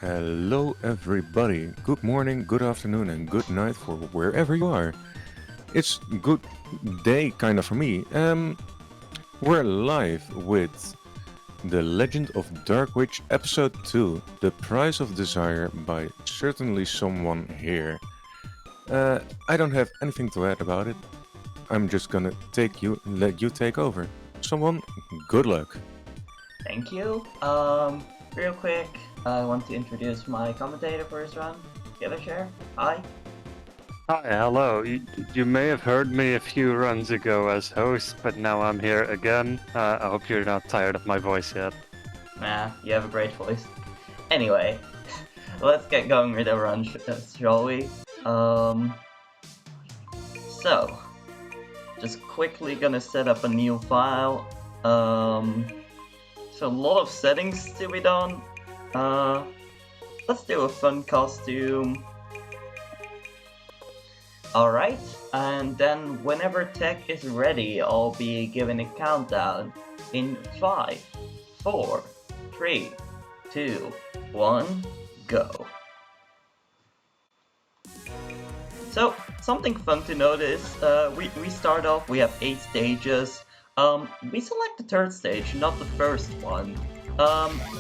Hello, everybody. Good morning, good afternoon, and good night for wherever you are. It's good day, kind of for me. We're live with The Legend of Dark Witch Episode 2, The Price of Desire by certainly someone here. I don't have anything to add about it. I'm just gonna let you take over. Someone, good luck. Thank you. Real quick, I want to introduce my commentator for this run. Give a share. Hi. Hi, hello. You may have heard me a few runs ago as host, but now I'm here again. I hope you're not tired of my voice yet. Nah, you have a great voice. Anyway, let's get going with the run, shall we? So, just quickly gonna set up a new file. So a lot of settings to be done. Let's do a fun costume. Alright, and then whenever tech is ready, I'll be giving a countdown in 5, 4, 3, 2, 1, go. So, something fun to notice, we start off, we have 8 stages. We select the third stage, not the first one.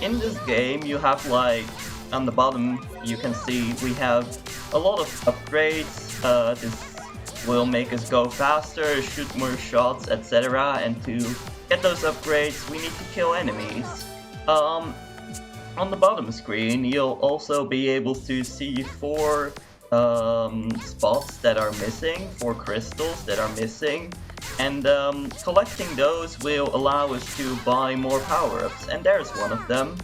In this game, you have on the bottom, you can see we have a lot of upgrades. This will make us go faster, shoot more shots, etc. And to get those upgrades, we need to kill enemies. On the bottom screen, you'll also be able to see 4 spots that are missing, 4 crystals that are missing. And collecting those will allow us to buy more power-ups, and there's one of them.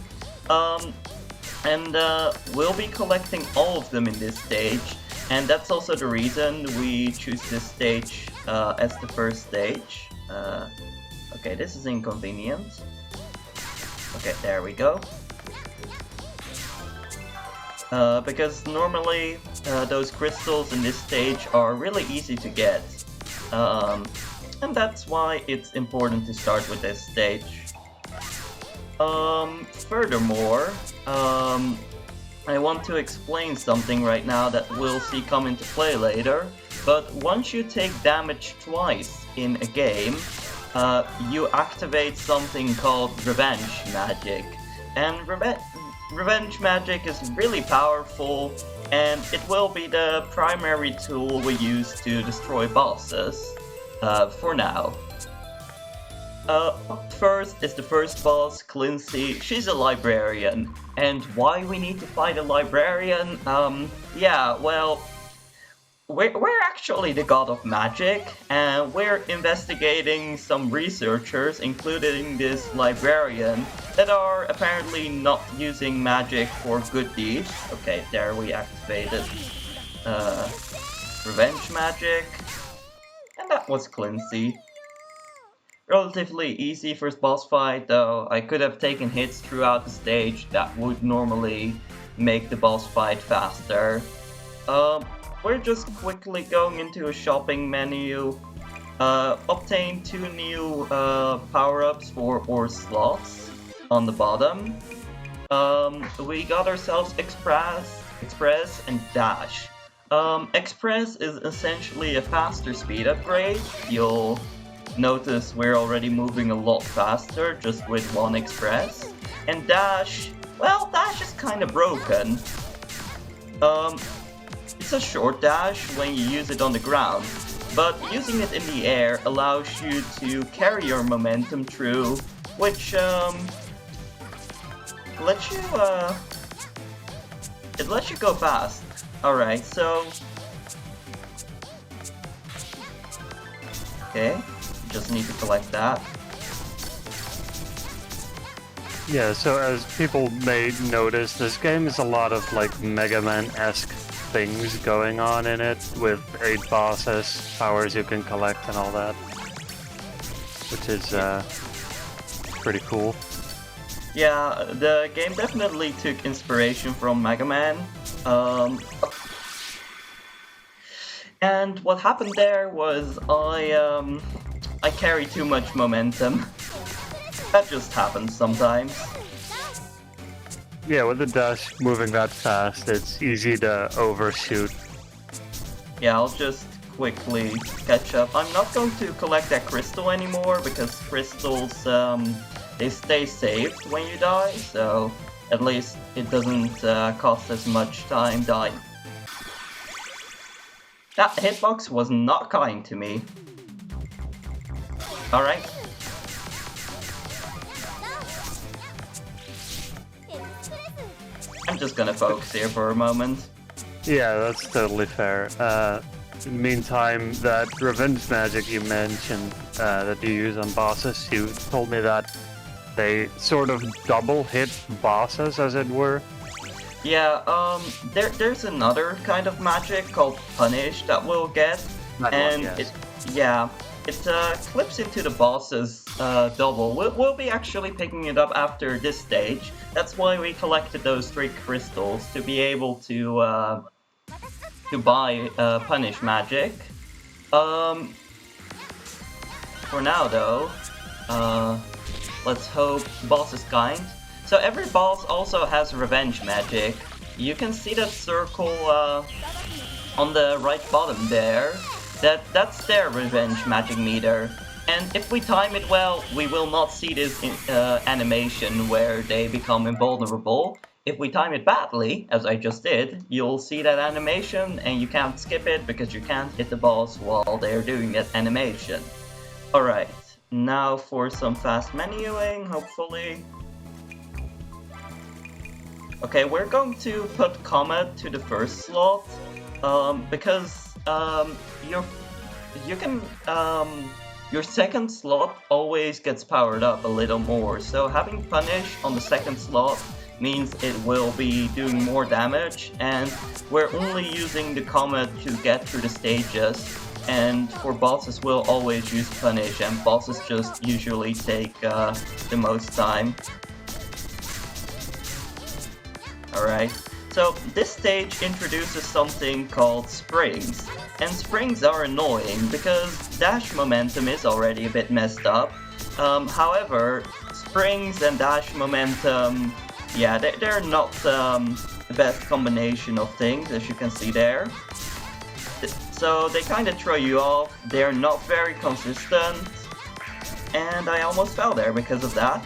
We'll be collecting all of them in this stage, and that's also the reason we choose this stage as the first stage. Okay, this is inconvenient. Okay, there we go. Because normally those crystals in this stage are really easy to get. And that's why it's important to start with this stage. Furthermore, I want to explain something right now that we'll see come into play later. But once you take damage twice in a game, you activate something called revenge magic. And revenge magic is really powerful, and it will be the primary tool we use to destroy bosses. For now. Up first is the first boss, Clincy. She's a librarian. And why we need to fight a librarian? Yeah, well, we're actually the god of magic, and we're investigating some researchers, including this librarian, that are apparently not using magic for good deeds. Okay, there we activated revenge magic. And that was Clincy. Relatively easy first boss fight, though I could have taken hits throughout the stage that would normally make the boss fight faster. We're just quickly going into a shopping menu. Obtain 2 new power-ups for ore slots on the bottom. We got ourselves Express, and Dash. Express is essentially a faster speed upgrade. You'll notice we're already moving a lot faster just with 1 Express. And Dash, well, Dash is kind of broken. It's a short dash when you use it on the ground, but using it in the air allows you to carry your momentum through, which it lets you go fast. Alright, so... Okay, just need to collect that. Yeah, so as people may notice, this game is a lot of like Mega Man-esque things going on in it, with 8 bosses, powers you can collect and all that. Which is pretty cool. Yeah, the game definitely took inspiration from Mega Man. And what happened there was I carried too much momentum. That just happens sometimes. Yeah, with the dash moving that fast, it's easy to overshoot. Yeah, I'll just quickly catch up. I'm not going to collect that crystal anymore because crystals, they stay saved when you die, so at least it doesn't cost as much time dying. That hitbox was not kind to me. Alright. I'm just gonna focus here for a moment. Yeah, that's totally fair. In the meantime, that revenge magic you mentioned that you use on bosses, you told me that they sort of double hit bosses, as it were. Yeah, there's another kind of magic called Punish that we'll get, That and one, yes. it clips into the boss's double. We'll be actually picking it up after this stage. That's why we collected those 3 crystals, to be able to buy Punish magic. For now though, let's hope boss is kind. So every boss also has revenge magic. You can see that circle on the right bottom there. That's their revenge magic meter. And if we time it well, we will not see this animation where they become invulnerable. If we time it badly, as I just did, you'll see that animation and you can't skip it because you can't hit the boss while they're doing that animation. Alright, now for some fast menuing, hopefully. Okay, we're going to put Comet to the first slot, because your second slot always gets powered up a little more, so having Punish on the second slot means it will be doing more damage, and we're only using the Comet to get through the stages, and for bosses we'll always use Punish, and bosses just usually take the most time. Alright, so this stage introduces something called springs, and springs are annoying because dash momentum is already a bit messed up. However, springs and dash momentum, yeah, they're not the best combination of things, as you can see there. So they kind of throw you off, they're not very consistent, and I almost fell there because of that.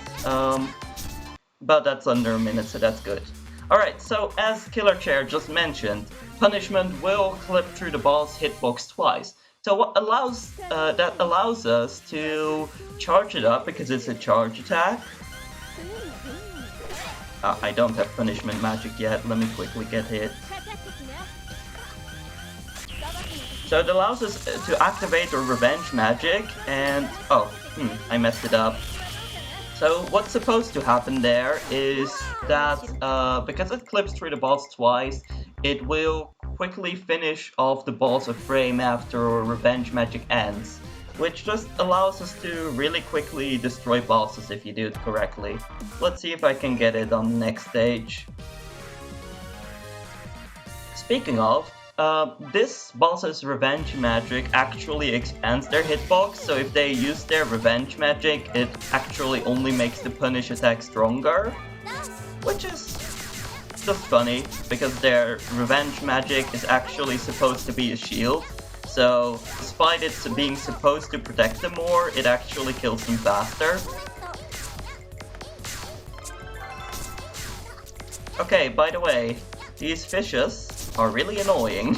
But that's under a minute, so that's good. Alright, so as Killer Chair just mentioned, punishment will clip through the boss hitbox twice. So what that allows us to charge it up because it's a charge attack. I don't have punishment magic yet, let me quickly get hit. So it allows us to activate a revenge magic and... I messed it up. So what's supposed to happen there is that, because it clips through the boss twice, it will quickly finish off the boss a frame after revenge magic ends, which just allows us to really quickly destroy bosses if you do it correctly. Let's see if I can get it on the next stage. Speaking of, this boss's revenge magic actually expands their hitbox, so if they use their revenge magic, it actually only makes the punish attack stronger, which is just funny, because their revenge magic is actually supposed to be a shield, so despite it being supposed to protect them more, it actually kills them faster. Okay, by the way, these fishes are really annoying.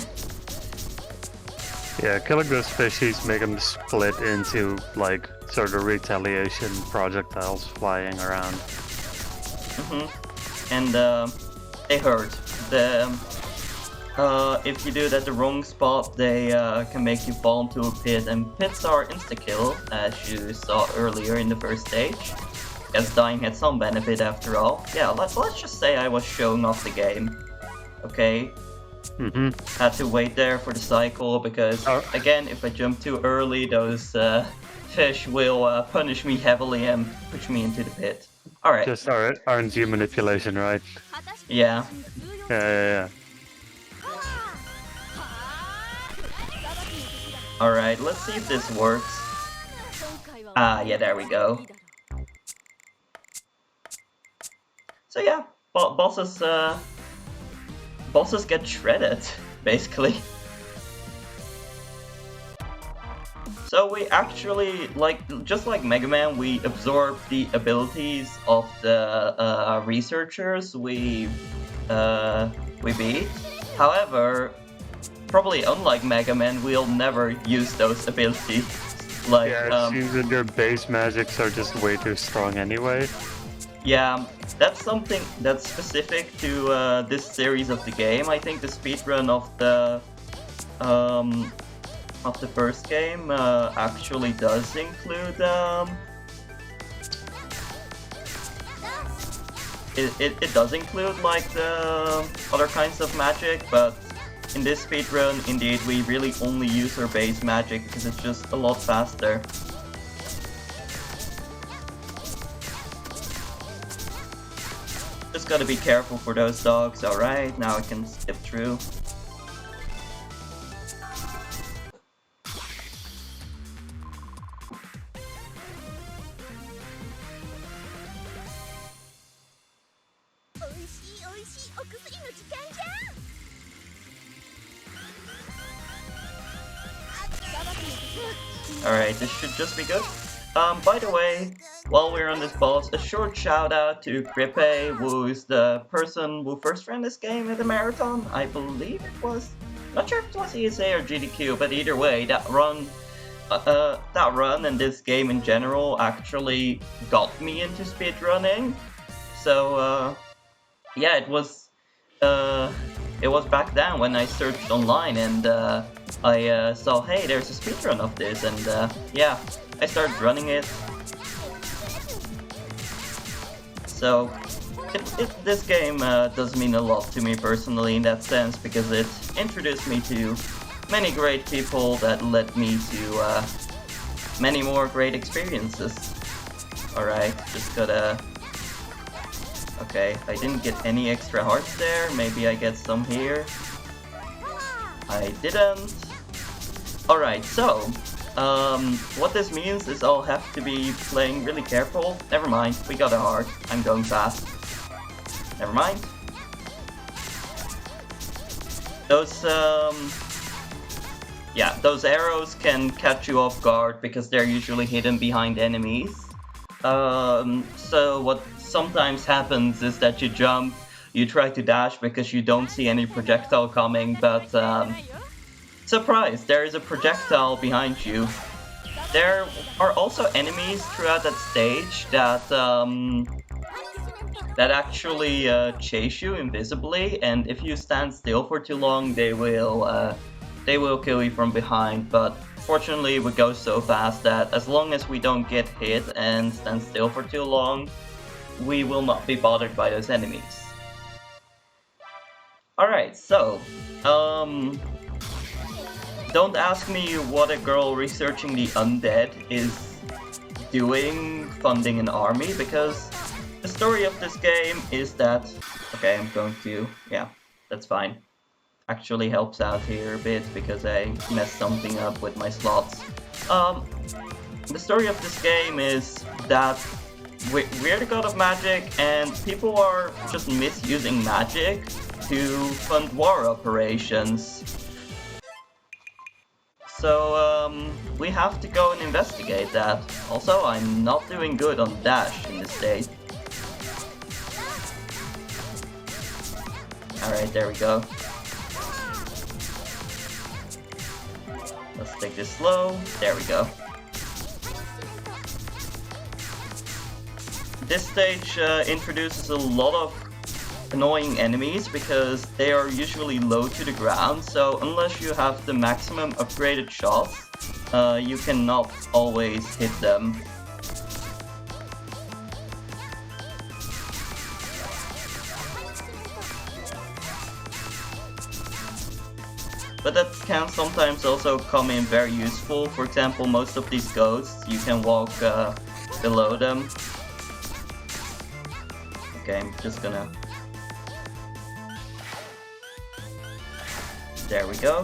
Yeah, killing those fishies make them split into, like, sort of retaliation projectiles flying around. And they hurt. If you do it at the wrong spot, they can make you fall into a pit, and pits are insta-kill, as you saw earlier in the first stage. As dying had some benefit after all. Yeah, let's just say I was showing off the game. Okay. Had to wait there for the cycle because, again, if I jump too early, those fish will punish me heavily and push me into the pit. Alright. Just RNG manipulation, right? Yeah. Yeah. Alright, let's see if this works. Ah, yeah, there we go. So yeah, bosses get shredded, basically. So we actually, just like Mega Man, we absorb the abilities of the researchers we beat. However, probably unlike Mega Man, we'll never use those abilities. Yeah, it seems that their base magics are just way too strong anyway. Yeah, that's something that's specific to this series of the game. I think the speedrun of the first game actually does include it does include like the other kinds of magic, but in this speedrun, indeed, we really only use our base magic because it's just a lot faster. Just gotta be careful for those dogs. Alright, now I can skip through. Alright, this should just be good. By the way, while we're on this boss, a short shout out to Grippe, who is the person who first ran this game at the marathon. I believe it was. Not sure if it was ESA or GDQ, but either way, that run and this game in general actually got me into speedrunning. So yeah, it was back then when I searched online and I saw, hey, there's a speedrun of this, and yeah, I started running it. So this game does mean a lot to me personally in that sense, because it introduced me to many great people that led me to many more great experiences. Alright, just gotta... Okay, I didn't get any extra hearts there, maybe I get some here. I didn't. Alright, so, what this means is I'll have to be playing really careful. Never mind, we got a heart. I'm going fast. Never mind. Those, yeah, those arrows can catch you off guard because they're usually hidden behind enemies. So what sometimes happens is that you jump, you try to dash because you don't see any projectile coming, but surprise, there is a projectile behind you. There are also enemies throughout that stage that that actually chase you invisibly, and if you stand still for too long, they will kill you from behind. But fortunately, we go so fast that as long as we don't get hit and stand still for too long, we will not be bothered by those enemies. Alright, so, don't ask me what a girl researching the undead is doing funding an army, because the story of this game is that... Okay, I'm going to... yeah, that's fine. Actually helps out here a bit because I messed something up with my slots. The story of this game is that we're the god of magic, and people are just misusing magic to fund war operations. So we have to go and investigate that. Also, I'm not doing good on dash in this state. Alright, there we go. Let's take this slow. There we go. This stage introduces a lot of annoying enemies because they are usually low to the ground, so unless you have the maximum upgraded shots, you cannot always hit them. But that can sometimes also come in very useful. For example, most of these ghosts, you can walk below them. Okay, I'm just gonna... There we go.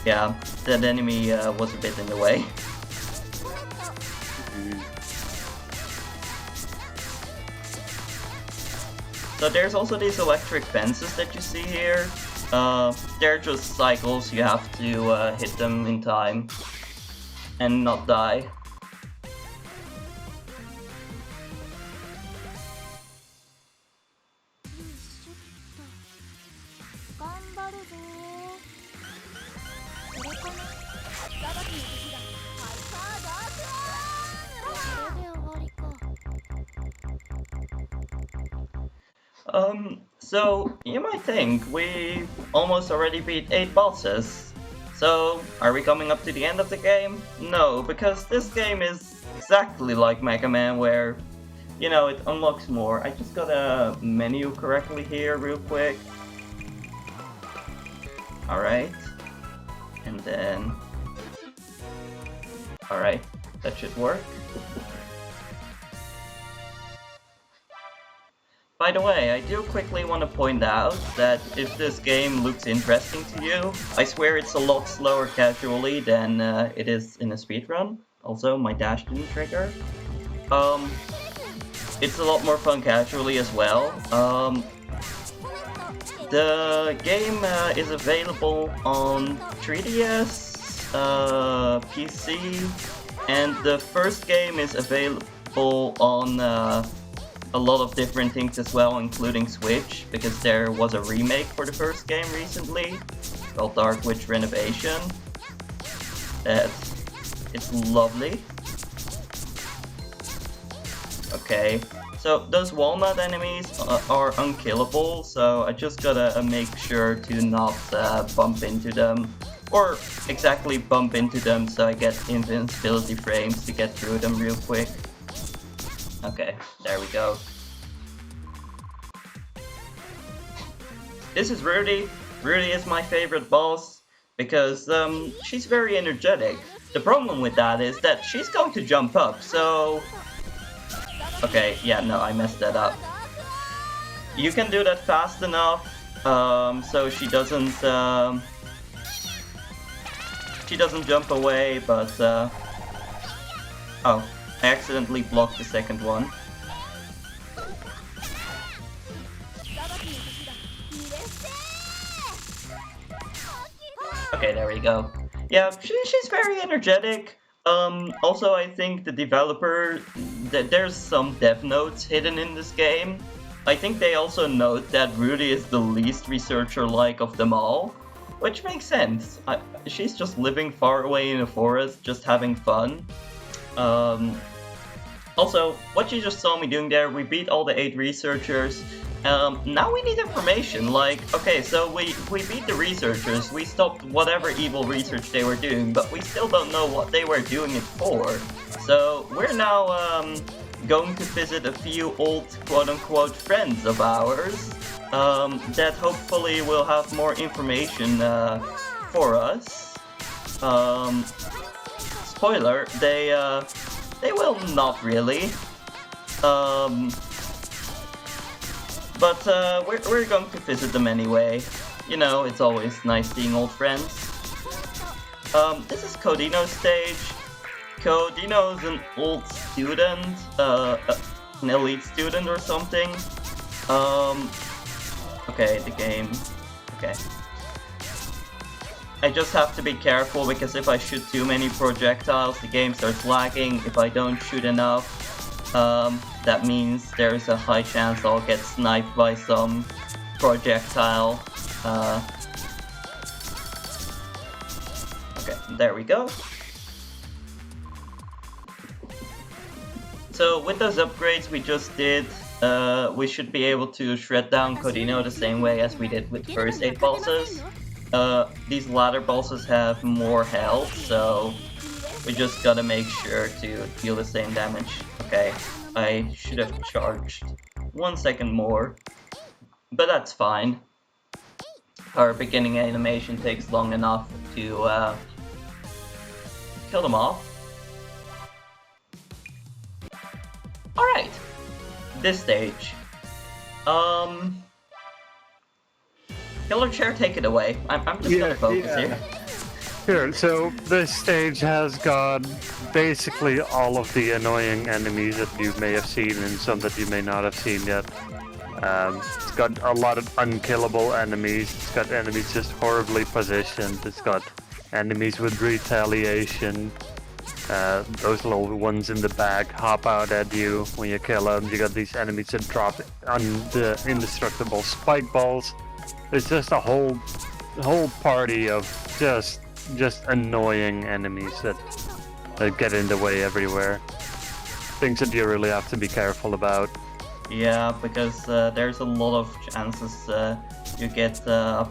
Yeah, that enemy was a bit in the way. So there's also these electric fences that you see here. They're just cycles, you have to hit them in time and not die. So you might think we almost already beat 8 bosses. So are we coming up to the end of the game? No, because this game is exactly like Mega Man where, you know, it unlocks more. I just got a menu correctly here real quick. Alright. And then... Alright, that should work. By the way, I do quickly want to point out that if this game looks interesting to you, I swear it's a lot slower casually than it is in a speedrun. Also, my dash didn't trigger. It's a lot more fun casually as well. The game is available on 3DS, PC, and the first game is available on a lot of different things as well, including Switch, because there was a remake for the first game recently called Dark Witch Renovation. It's lovely. Okay, so those walnut enemies are unkillable, so I just gotta make sure to not bump into them, or exactly bump into them so I get invincibility frames to get through them real quick. Okay, there we go. This is Rudy. Rudy is my favorite boss because she's very energetic. The problem with that is that she's going to jump up, so... Okay, yeah, no, I messed that up. You can do that fast enough, so she doesn't jump away, but oh, I accidentally blocked the second one. Okay, there we go. Yeah, she's very energetic. Also, I think the developer, there's some dev notes hidden in this game. I think they also note that Rudy is the least researcher-like of them all, which makes sense. She's just living far away in a forest, just having fun. Also, what you just saw me doing there, we beat all the 8 researchers. Now we need information, like, okay, so we beat the researchers, we stopped whatever evil research they were doing, but we still don't know what they were doing it for. So we're now going to visit a few old quote-unquote friends of ours that hopefully will have more information for us. Spoiler, they will not really. But we're going to visit them anyway. You know, it's always nice seeing old friends. This is Codino's stage. Codino's an old student, an elite student or something. Okay, the game. Okay. I just have to be careful because if I shoot too many projectiles, the game starts lagging. If I don't shoot enough, that means there's a high chance I'll get sniped by some projectile. Okay, there we go. So with those upgrades we just did, we should be able to shred down Codino the same way as we did with the first 8 bosses. These latter bosses have more health, so we just gotta make sure to deal the same damage. Okay, I should have charged 1 second more, but that's fine. Our beginning animation takes long enough to kill them off. Alright, this stage. Killer Chair, take it away. I'm just gonna focus here. Sure, so this stage has got basically all of the annoying enemies that you may have seen and some that you may not have seen yet. It's got a lot of unkillable enemies. It's got enemies just horribly positioned. It's got enemies with retaliation. Those little ones in the back hop out at you when you kill them. You got these enemies that drop on the indestructible spike balls. It's just a whole party of just annoying enemies that get in the way everywhere. Things that you really have to be careful about. Yeah, because there's a lot of chances you get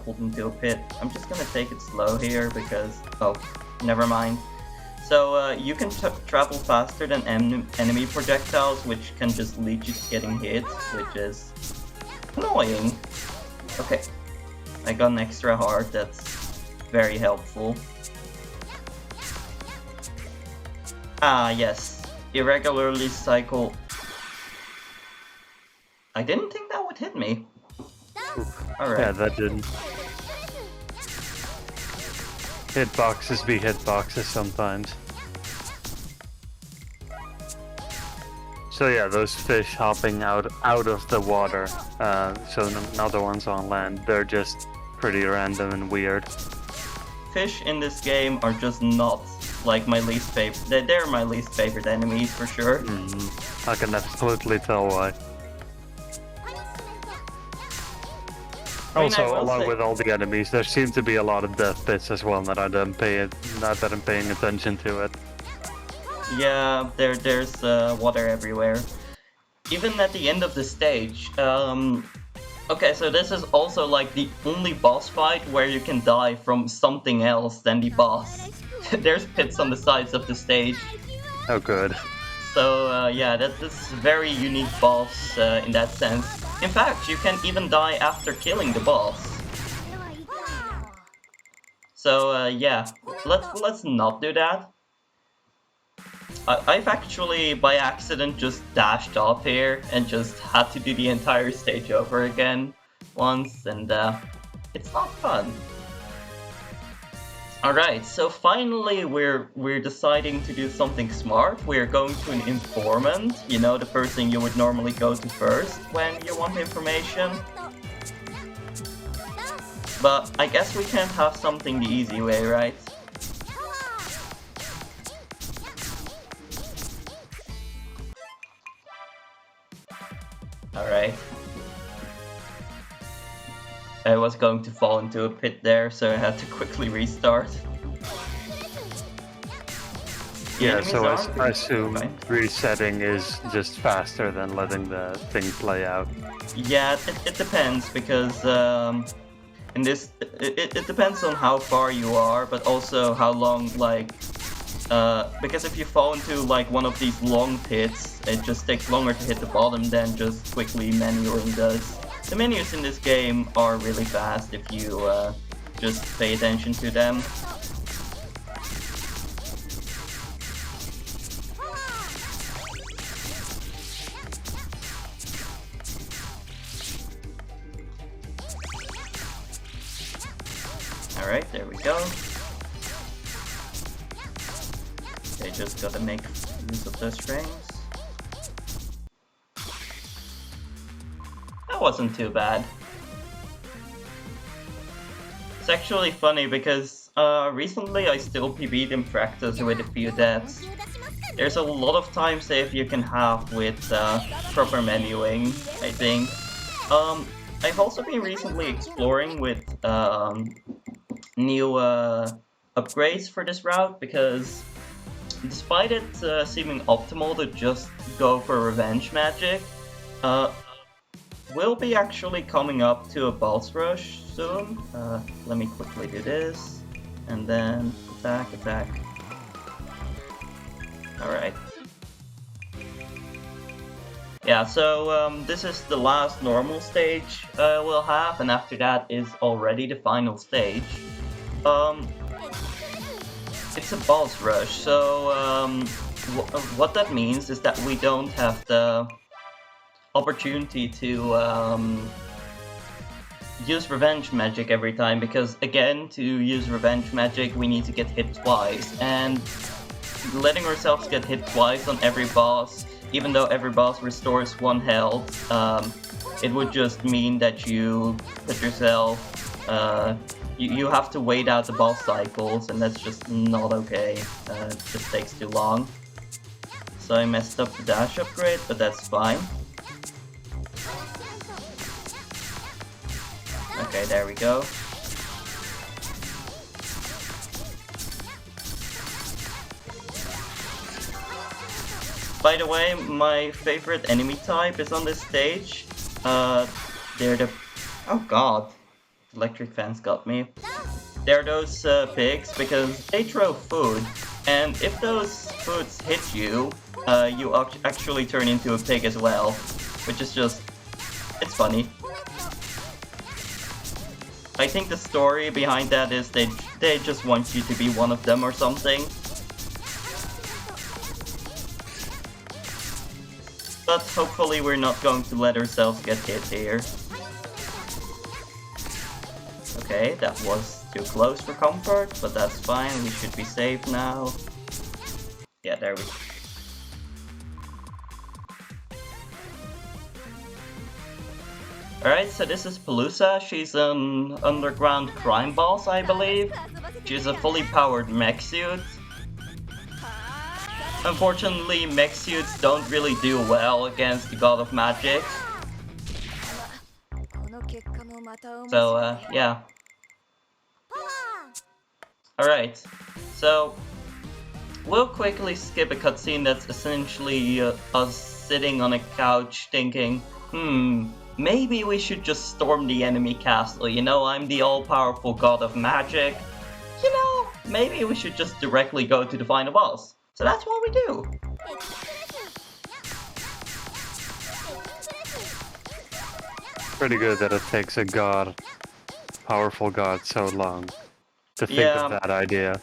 pulled into a pit. I'm just gonna take it slow here because... oh, never mind. So you can travel faster than enemy projectiles, which can just lead you to getting hit, which is annoying. Okay, I got an extra heart, that's very helpful. Ah, yes, irregularly cycle. I didn't think that would hit me. Alright. Yeah, that didn't. Hitboxes be hitboxes sometimes. So yeah, those fish hopping out of the water, so not the ones on land, they're just pretty random and weird. Fish in this game are just not like my least favorite. They're my least favorite enemies for sure. I can absolutely tell why. Also, along with all the enemies, there seem to be a lot of death pits as well. Not that I'm paying attention to it. Yeah, there's water everywhere. Even at the end of the stage. Okay, so this is also like the only boss fight where you can die from something else than the boss. There's pits on the sides of the stage. Oh, good. So yeah, that's a very unique boss in that sense. In fact, you can even die after killing the boss. So yeah, let's not do that. I've actually by accident just dashed off here and just had to do the entire stage over again once, and it's not fun. Alright, so finally we're deciding to do something smart. We're going to an informant, you know, the person you would normally go to first when you want information. But I guess we can't have something the easy way, right? Alright. I was going to fall into a pit there, so I had to quickly restart. Yeah, so I assume resetting is just faster than letting the thing play out. Yeah, it depends, because in this, it depends on how far you are, but also how long, like, because if you fall into like one of these long pits, it just takes longer to hit the bottom than just quickly menuing does. The menus in this game are really fast if you just pay attention to them. Alright, there we go. They just gotta make use of those frames. That wasn't too bad. It's actually funny because recently I still PB'd in practice with a few deaths. There's a lot of time save you can have with proper menuing, I think. I've also been recently exploring with new upgrades for this route, because despite it seeming optimal to just go for revenge magic, we'll be actually coming up to a boss rush soon. Let me quickly do this, and then attack. Alright. Yeah, so this is the last normal stage we'll have, and after that is already the final stage. It's a boss rush, so what that means is that we don't have the opportunity to use revenge magic every time, because again, to use revenge magic we need to get hit twice, and letting ourselves get hit twice on every boss, even though every boss restores 1 health, it would just mean that you put yourself, you have to wait out the boss cycles, and that's just not okay. It just takes too long. So I messed up the dash upgrade, but that's fine. Okay, there we go. By the way, my favorite enemy type is on this stage. They're the... Oh god. Electric fans got me. They're those pigs because they throw food. And if those foods hit you, you actually turn into a pig as well. Which is just... it's funny. I think the story behind that is they just want you to be one of them or something. But hopefully we're not going to let ourselves get hit here. Okay, that was too close for comfort, but that's fine, we should be safe now. Yeah, there we go. Alright, so this is Pelusa. She's an underground crime boss, I believe. She's a fully powered mech suit. Unfortunately, mech suits don't really do well against the God of Magic. So, yeah. Alright, so we'll quickly skip a cutscene that's essentially us sitting on a couch thinking, maybe we should just storm the enemy castle, you know, I'm the all-powerful God of Magic. You know, maybe we should just directly go to the final boss. So that's what we do. Pretty good that it takes a god, powerful god, so long to think of that idea.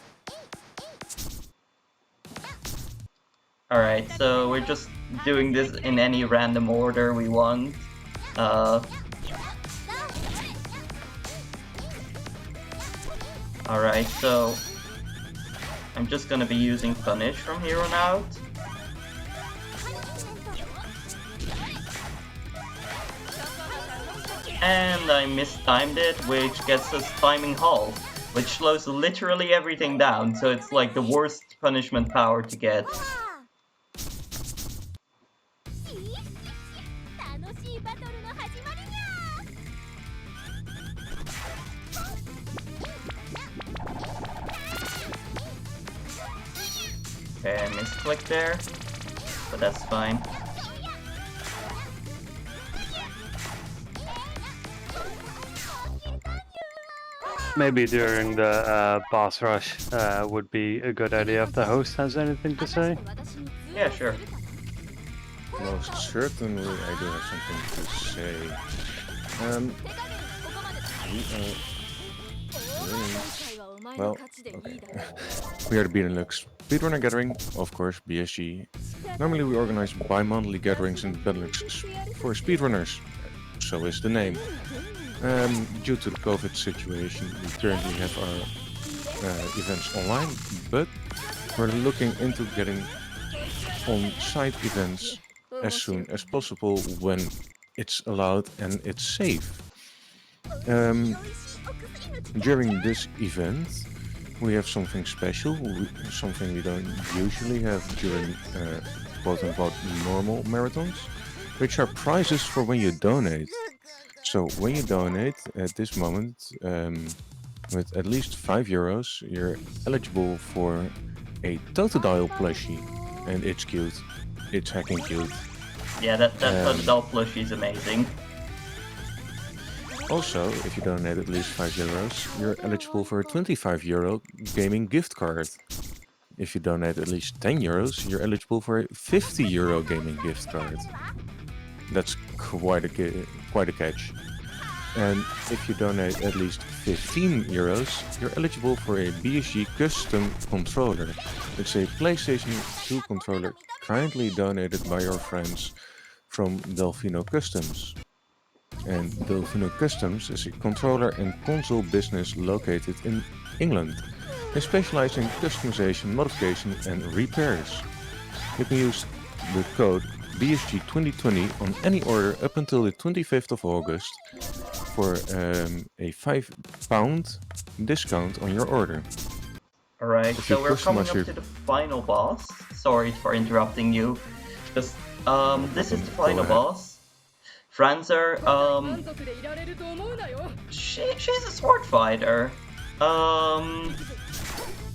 Alright, so we're just doing this in any random order we want. Alright, so I'm just gonna be using Punish from here on out. And I mistimed it, which gets us Timing Halt, which slows literally everything down, so it's like the worst punishment power to get. Okay, I misclicked there, but that's fine. Maybe during the boss rush would be a good idea if the host has anything to say. Yeah, sure. Most certainly, I do have something to say. Well, okay. We are the Benelux Speedrunner Gathering, of course, BSG. Normally we organize bi-monthly gatherings in Benelux for speedrunners, so is the name. Due to the COVID situation, we currently have our events online, but we're looking into getting on-site events as soon as possible when it's allowed and it's safe. During this event, we have something special, something we don't usually have during quote-unquote normal marathons, which are prizes for when you donate. So when you donate at this moment, with at least €5, you're eligible for a Totodile plushie, and it's cute. It's hacking cute. Yeah, that Totodile plushie is amazing. Also, if you donate at least €5, you're eligible for a €25 gaming gift card. If you donate at least €10, you're eligible for a €50 gaming gift card. That's quite a catch. And if you donate at least €15, you're eligible for a BSG custom controller. It's a PlayStation 2 controller kindly donated by your friends from Delfino Customs. And Delfino Customs is a controller and console business located in England. They specialize in customization, modification and repairs. You can use the code BSG 2020 on any order up until the 25th of August for a £5 discount on your order. Alright, If you so we're coming customize up your- to the final boss. Sorry for interrupting you. Just, this is the Go final ahead. boss. Franzer, she's a sword fighter.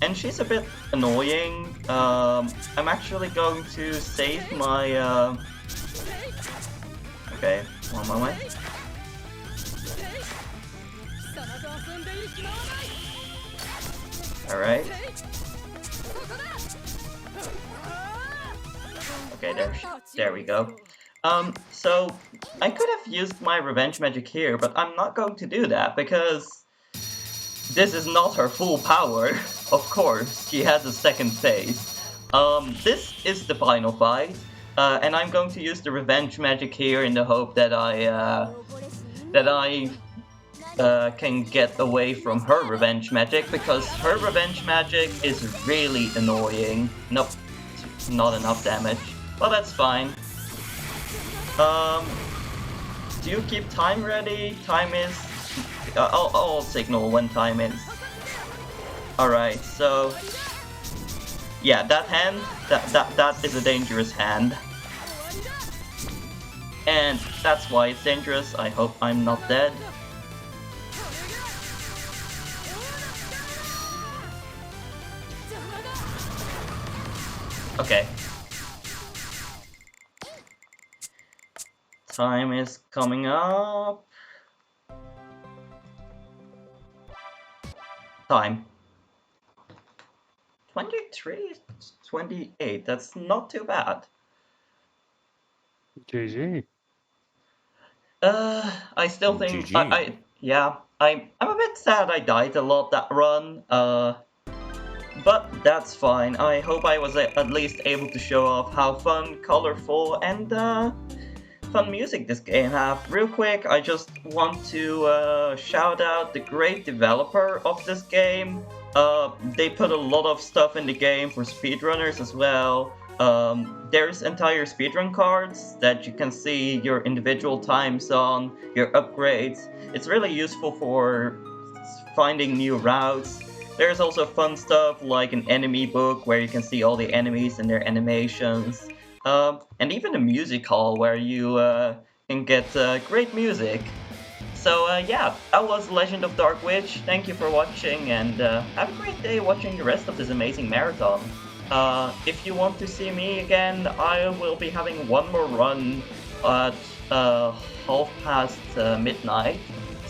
And she's a bit annoying. I'm actually going to save my, okay, one moment. Alright. Okay, there we go. So I could have used my revenge magic here, but I'm not going to do that because this is not her full power. Of course, she has a second phase. This is the final fight, and I'm going to use the revenge magic here in the hope that I can get away from her revenge magic, because her revenge magic is really annoying. Nope, not enough damage. Well, that's fine. Do you keep time ready? Time is... I'll signal when time is. Alright, so... yeah, that hand, that is a dangerous hand. And that's why it's dangerous. I hope I'm not dead. Okay. Time is coming up. Time. 23, 28. That's not too bad. GG. I still think GG. I'm a bit sad I died a lot that run. But that's fine. I hope I was at least able to show off how fun, colorful, and fun music this game have. Real quick, I just want to shout out the great developer of this game. They put a lot of stuff in the game for speedrunners as well. There's entire speedrun cards that you can see your individual times on, your upgrades. It's really useful for finding new routes. There's also fun stuff like an enemy book where you can see all the enemies and their animations. And even a music hall where you can get great music. So yeah, that was Legend of Dark Witch. Thank you for watching, and have a great day watching the rest of this amazing marathon. If you want to see me again, I will be having one more run at midnight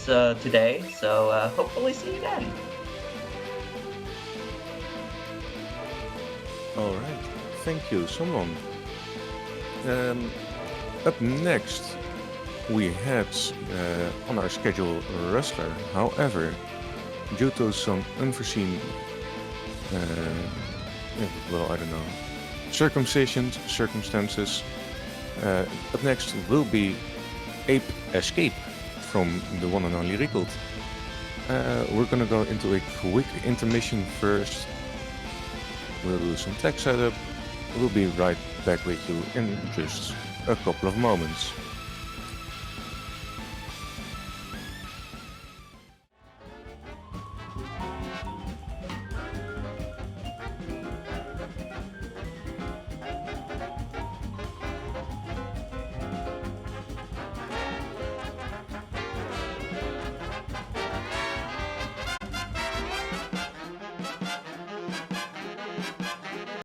today, so hopefully see you then. Alright, thank you, Solon. Up next, we had on our schedule Rustler. However, due to some unforeseen, circumstances, up next will be Ape Escape from the one and only Rickles. We're gonna go into a quick intermission first. We'll do some tech setup. We'll be right back with you in just a couple of moments.